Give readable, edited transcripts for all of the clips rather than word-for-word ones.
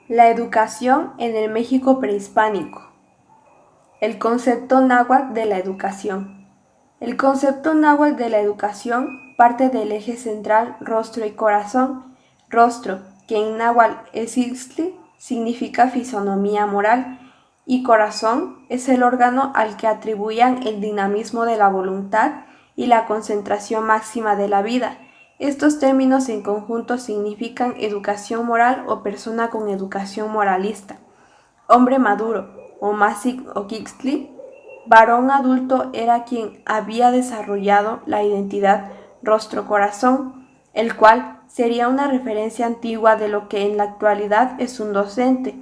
La educación en el México prehispánico. El concepto náhuatl de la educación. El concepto náhuatl de la educación parte del eje central rostro y corazón. Rostro, que en náhuatl es ixtli, significa fisonomía moral, y corazón es el órgano al que atribuían el dinamismo de la voluntad y la concentración máxima de la vida. Estos términos en conjunto significan educación moral o persona con educación moralista. Hombre maduro, o masic o kixtli, varón adulto era quien había desarrollado la identidad rostro-corazón, el cual sería una referencia antigua de lo que en la actualidad es un docente.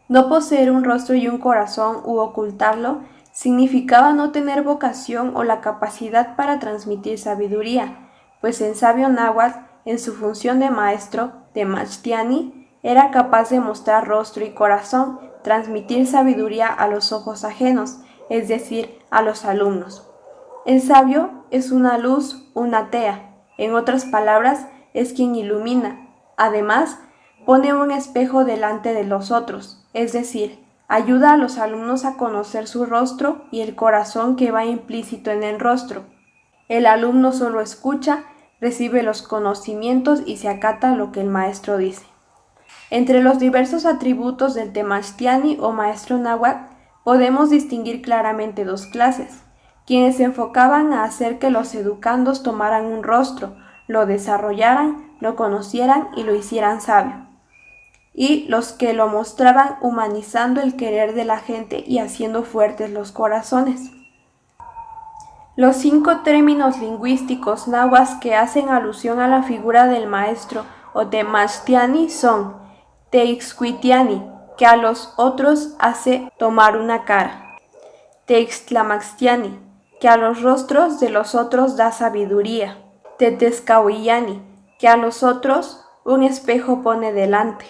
No poseer un rostro y un corazón u ocultarlo significaba no tener vocación o la capacidad para transmitir sabiduría, pues el sabio náhuatl, en su función de maestro, Temachtiani, era capaz de mostrar rostro y corazón, transmitir sabiduría a los ojos ajenos, es decir, a los alumnos. El sabio es una luz, una tea, en otras palabras, es quien ilumina. Además, pone un espejo delante de los otros, es decir, ayuda a los alumnos a conocer su rostro y el corazón que va implícito en el rostro. El alumno solo escucha, recibe los conocimientos y se acata lo que el maestro dice. Entre los diversos atributos del Temachtiani o maestro náhuatl podemos distinguir claramente dos clases: quienes se enfocaban a hacer que los educandos tomaran un rostro, lo desarrollaran, lo conocieran y lo hicieran sabio, y los que lo mostraban humanizando el querer de la gente y haciendo fuertes los corazones. Los 5 términos lingüísticos náhuatl que hacen alusión a la figura del maestro o Temachtiani son Teixcuitiani, que a los otros hace tomar una cara; Teixtlamaxtiani, que a los rostros de los otros da sabiduría; Tetescauillani, que a los otros un espejo pone delante;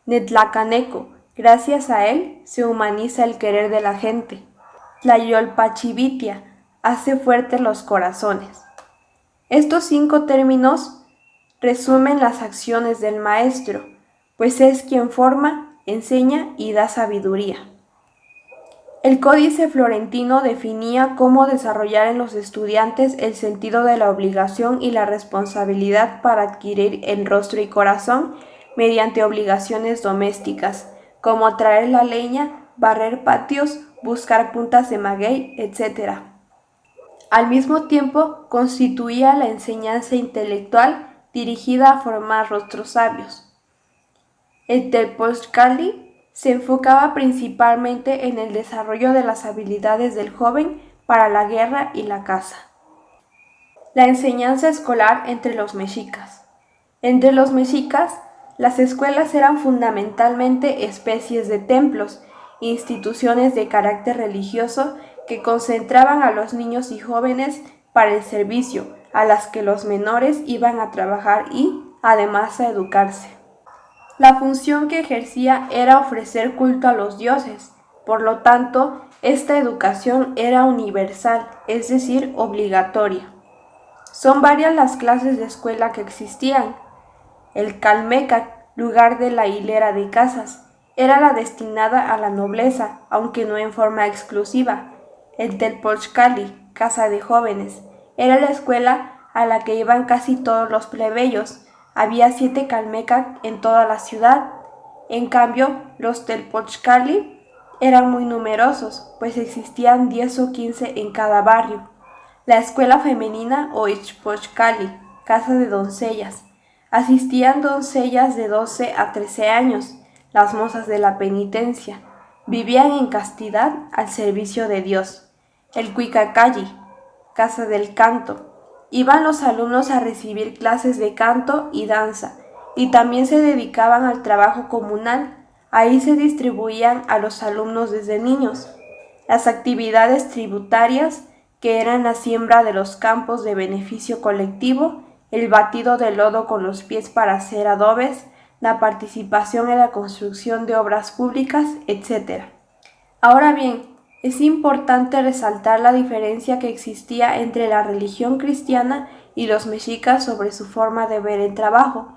Netlacaneco, gracias a él se humaniza el querer de la gente; Tlayolpachivitia, hace fuertes los corazones. Estos 5 términos resumen las acciones del maestro, pues es quien forma, enseña y da sabiduría. El Códice Florentino definía cómo desarrollar en los estudiantes el sentido de la obligación y la responsabilidad para adquirir el rostro y corazón mediante obligaciones domésticas, como traer la leña, barrer patios, buscar puntas de maguey, etc. Al mismo tiempo, constituía la enseñanza intelectual dirigida a formar rostros sabios. El Telpochcalli se enfocaba principalmente en el desarrollo de las habilidades del joven para la guerra y la caza. La enseñanza escolar entre los mexicas. Entre los mexicas, las escuelas eran fundamentalmente especies de templos, instituciones de carácter religioso que concentraban a los niños y jóvenes para el servicio, a las que los menores iban a trabajar y, además, a educarse. La función que ejercía era ofrecer culto a los dioses, por lo tanto, esta educación era universal, es decir, obligatoria. Son varias las clases de escuela que existían. El Calmecac, lugar de la hilera de casas, era la destinada a la nobleza, aunque no en forma exclusiva. El Telpochcalli, casa de jóvenes, era la escuela a la que iban casi todos los plebeyos. Había 7 Calmecac en toda la ciudad. En cambio, los Telpochcalli eran muy numerosos, pues existían 10 o 15 en cada barrio. La escuela femenina o Ichpochcalli, casa de doncellas. Asistían doncellas de 12 a 13 años, las mozas de la penitencia. Vivían en castidad al servicio de Dios. El Cuicacalli, casa del canto. Iban los alumnos a recibir clases de canto y danza, y también se dedicaban al trabajo comunal. Ahí se distribuían a los alumnos desde niños. Las actividades tributarias, que eran la siembra de los campos de beneficio colectivo, el batido de lodo con los pies para hacer adobes, la participación en la construcción de obras públicas, etc. Ahora bien, es importante resaltar la diferencia que existía entre la religión cristiana y los mexicas sobre su forma de ver el trabajo.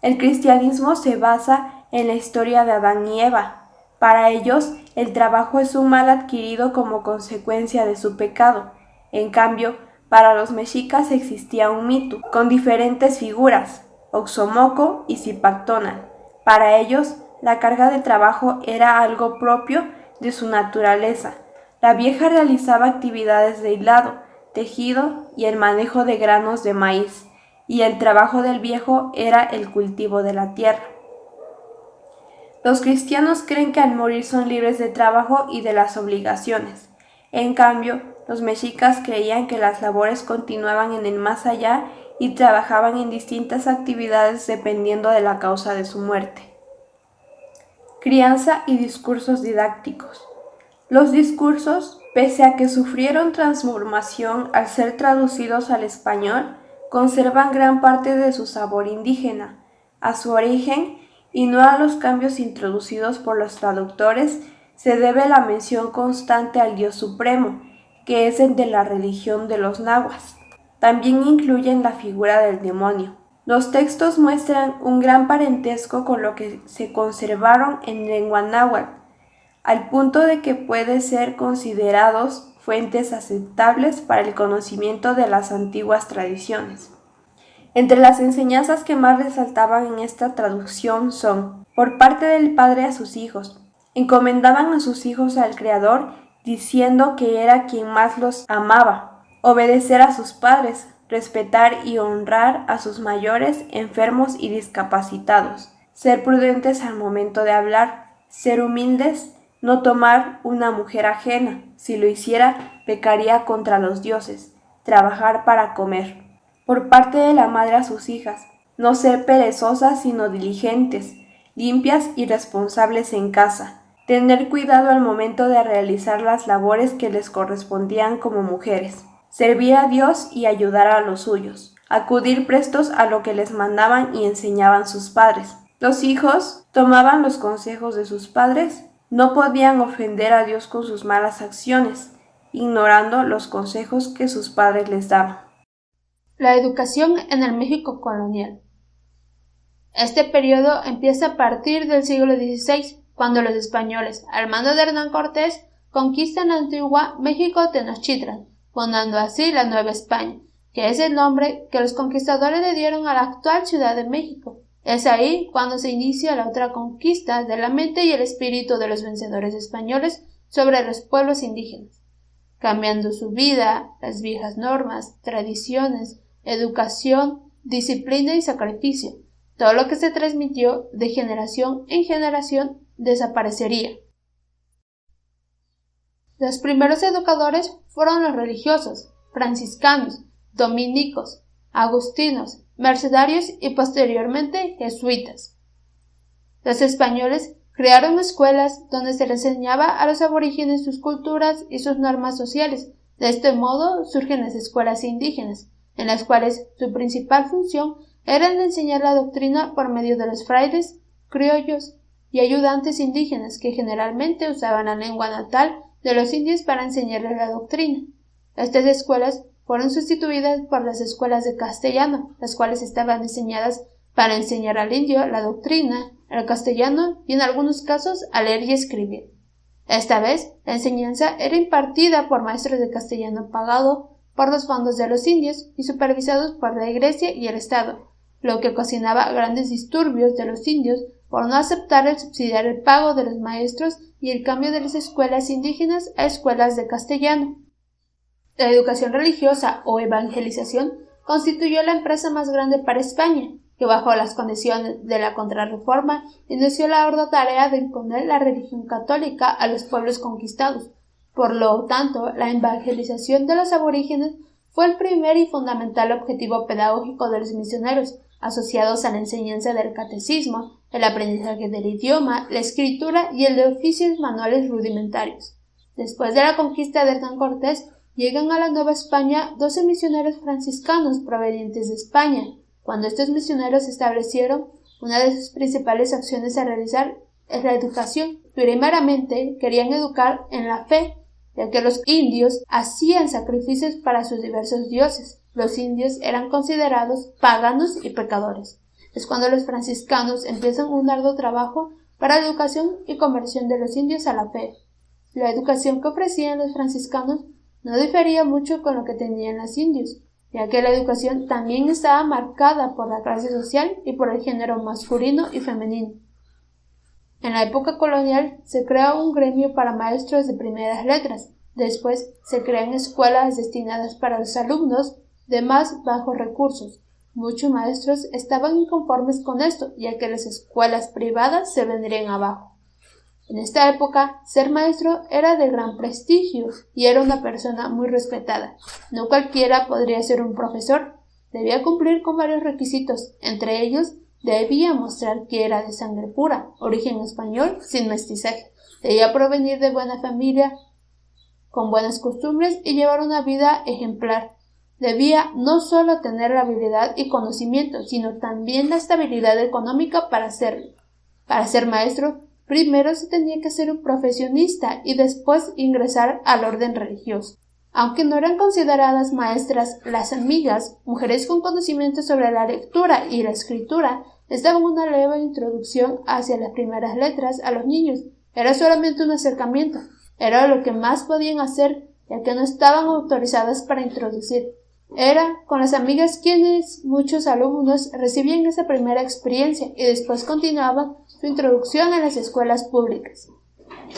El cristianismo se basa en la historia de Adán y Eva. Para ellos, el trabajo es un mal adquirido como consecuencia de su pecado. En cambio, para los mexicas existía un mito, con diferentes figuras, Oxomoco y Zipactona. Para ellos, la carga de trabajo era algo propio de su naturaleza. La vieja realizaba actividades de hilado, tejido y el manejo de granos de maíz, y el trabajo del viejo era el cultivo de la tierra. Los cristianos creen que al morir son libres de trabajo y de las obligaciones. En cambio, los mexicas creían que las labores continuaban en el más allá y trabajaban en distintas actividades dependiendo de la causa de su muerte. Crianza y discursos didácticos. Los discursos, pese a que sufrieron transformación al ser traducidos al español, conservan gran parte de su sabor indígena, a su origen y no a los cambios introducidos por los traductores. Se debe la mención constante al Dios Supremo, que es el de la religión de los nahuas. También incluyen la figura del demonio. Los textos muestran un gran parentesco con lo que se conservaron en lengua náhuatl, al punto de que pueden ser considerados fuentes aceptables para el conocimiento de las antiguas tradiciones. Entre las enseñanzas que más resaltaban en esta traducción son, por parte del padre a sus hijos, encomendaban a sus hijos al Creador, diciendo que era quien más los amaba, obedecer a sus padres, respetar y honrar a sus mayores, enfermos y discapacitados, ser prudentes al momento de hablar, ser humildes, no tomar una mujer ajena, si lo hiciera, pecaría contra los dioses, trabajar para comer. Por parte de la madre a sus hijas, no ser perezosas sino diligentes, limpias y responsables en casa, tener cuidado al momento de realizar las labores que les correspondían como mujeres, servir a Dios y ayudar a los suyos, acudir prestos a lo que les mandaban y enseñaban sus padres. Los hijos tomaban los consejos de sus padres, no podían ofender a Dios con sus malas acciones, ignorando los consejos que sus padres les daban. La educación en el México colonial. Este periodo empieza a partir del siglo XVI, cuando los españoles, al mando de Hernán Cortés, conquistan la antigua México Tenochtitlan, fundando así la Nueva España, que es el nombre que los conquistadores le dieron a la actual Ciudad de México. Es ahí cuando se inicia la otra conquista de la mente y el espíritu de los vencedores españoles sobre los pueblos indígenas, cambiando su vida, las viejas normas, tradiciones, educación, disciplina y sacrificio. Todo lo que se transmitió de generación en generación desaparecería. Los primeros educadores fueron los religiosos, franciscanos, dominicos, agustinos, mercedarios y posteriormente jesuitas. Los españoles crearon escuelas donde se les enseñaba a los aborígenes sus culturas y sus normas sociales. De este modo surgen las escuelas indígenas, en las cuales su principal función era el de enseñar la doctrina por medio de los frailes, criollos y ayudantes indígenas que generalmente usaban la lengua natal de los indios para enseñarles la doctrina. Estas escuelas fueron sustituidas por las escuelas de castellano, las cuales estaban diseñadas para enseñar al indio la doctrina, el castellano y en algunos casos a leer y escribir. Esta vez, la enseñanza era impartida por maestros de castellano pagado por los fondos de los indios y supervisados por la Iglesia y el Estado, lo que ocasionaba grandes disturbios de los indios por no aceptar el subsidiar el pago de los maestros y el cambio de las escuelas indígenas a escuelas de castellano. La educación religiosa o evangelización constituyó la empresa más grande para España, que bajo las condiciones de la Contrarreforma inició la ardua tarea de imponer la religión católica a los pueblos conquistados. Por lo tanto, la evangelización de los aborígenes fue el primer y fundamental objetivo pedagógico de los misioneros, asociados a la enseñanza del catecismo, el aprendizaje del idioma, la escritura y el de oficios manuales rudimentarios. Después de la conquista de Hernán Cortés, llegan a la Nueva España 12 misioneros franciscanos provenientes de España. Cuando estos misioneros se establecieron, una de sus principales acciones a realizar es la educación. Primeramente, querían educar en la fe, ya que los indios hacían sacrificios para sus diversos dioses. Los indios eran considerados paganos y pecadores. es cuando los franciscanos empiezan un arduo trabajo para la educación y conversión de los indios a la fe. La educación que ofrecían los franciscanos no difería mucho con lo que tenían los indios, ya que la educación también estaba marcada por la clase social y por el género masculino y femenino. En la época colonial se crea un gremio para maestros de primeras letras. Después se crean escuelas destinadas para los alumnos de más bajos recursos. Muchos maestros estaban inconformes con esto, ya que las escuelas privadas se vendrían abajo. En esta época, ser maestro era de gran prestigio y era una persona muy respetada. No cualquiera podría ser un profesor. Debía cumplir con varios requisitos, entre ellos debía mostrar que era de sangre pura, origen español, sin mestizaje. Debía provenir de buena familia, con buenas costumbres y llevar una vida ejemplar. Debía no solo tener la habilidad y conocimiento, sino también la estabilidad económica para hacerlo. Para ser maestro, primero se tenía que ser un profesionista y después ingresar al orden religioso. Aunque no eran consideradas maestras, las amigas, mujeres con conocimiento sobre la lectura y la escritura, les daban una leve introducción hacia las primeras letras a los niños. Era solamente un acercamiento. Era lo que más podían hacer, ya que no estaban autorizadas para introducir. Era con las amigas quienes muchos alumnos recibían esa primera experiencia y después continuaban su introducción a las escuelas públicas.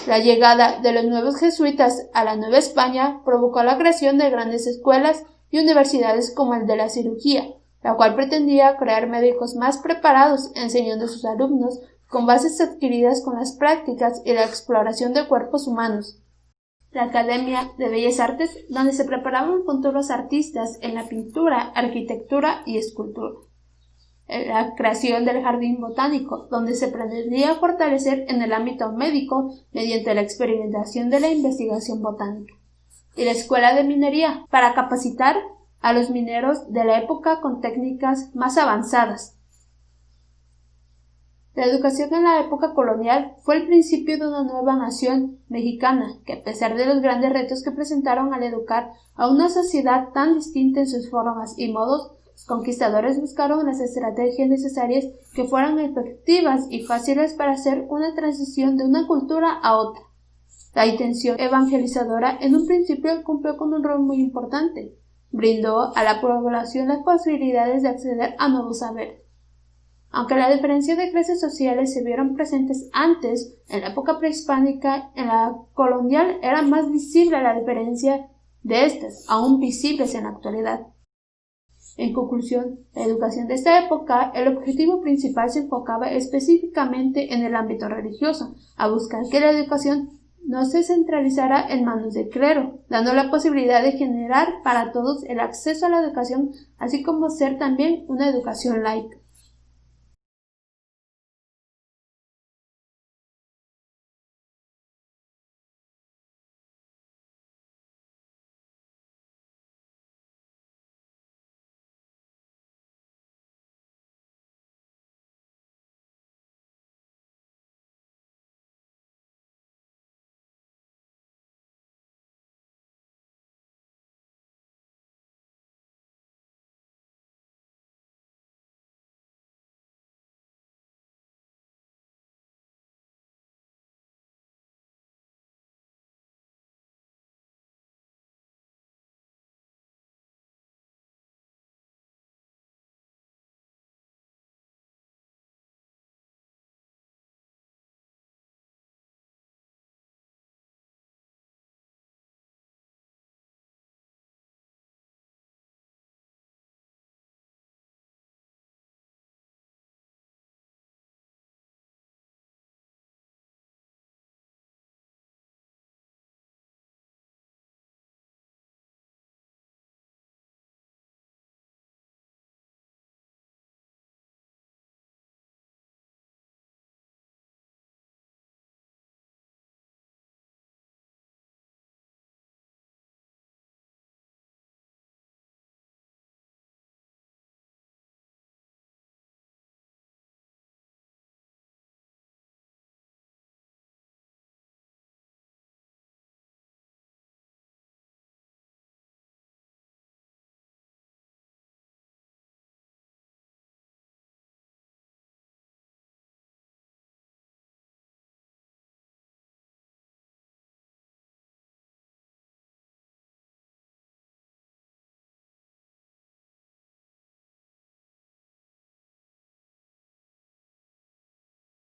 La llegada de los nuevos jesuitas a la Nueva España provocó la creación de grandes escuelas y universidades como el de la cirugía, la cual pretendía crear médicos más preparados, enseñando a sus alumnos con bases adquiridas con las prácticas y la exploración de cuerpos humanos. La Academia de Bellas Artes, donde se preparaban futuros artistas en la pintura, arquitectura y escultura. La creación del Jardín Botánico, donde se pretendía fortalecer en el ámbito médico mediante la experimentación de la investigación botánica. Y la Escuela de Minería, para capacitar a los mineros de la época con técnicas más avanzadas. La educación en la época colonial fue el principio de una nueva nación mexicana, que a pesar de los grandes retos que presentaron al educar a una sociedad tan distinta en sus formas y modos, los conquistadores buscaron las estrategias necesarias que fueran efectivas y fáciles para hacer una transición de una cultura a otra. La intención evangelizadora en un principio cumplió con un rol muy importante. Brindó a la población las posibilidades de acceder a nuevos saberes. Aunque la diferencia de clases sociales se vieron presentes antes, en la época prehispánica, en la colonial era más visible la diferencia de estas, aún visibles en la actualidad. En conclusión, la educación de esta época, el objetivo principal se enfocaba específicamente en el ámbito religioso, a buscar que la educación no se centralizara en manos del clero, dando la posibilidad de generar para todos el acceso a la educación, así como ser también una educación laica.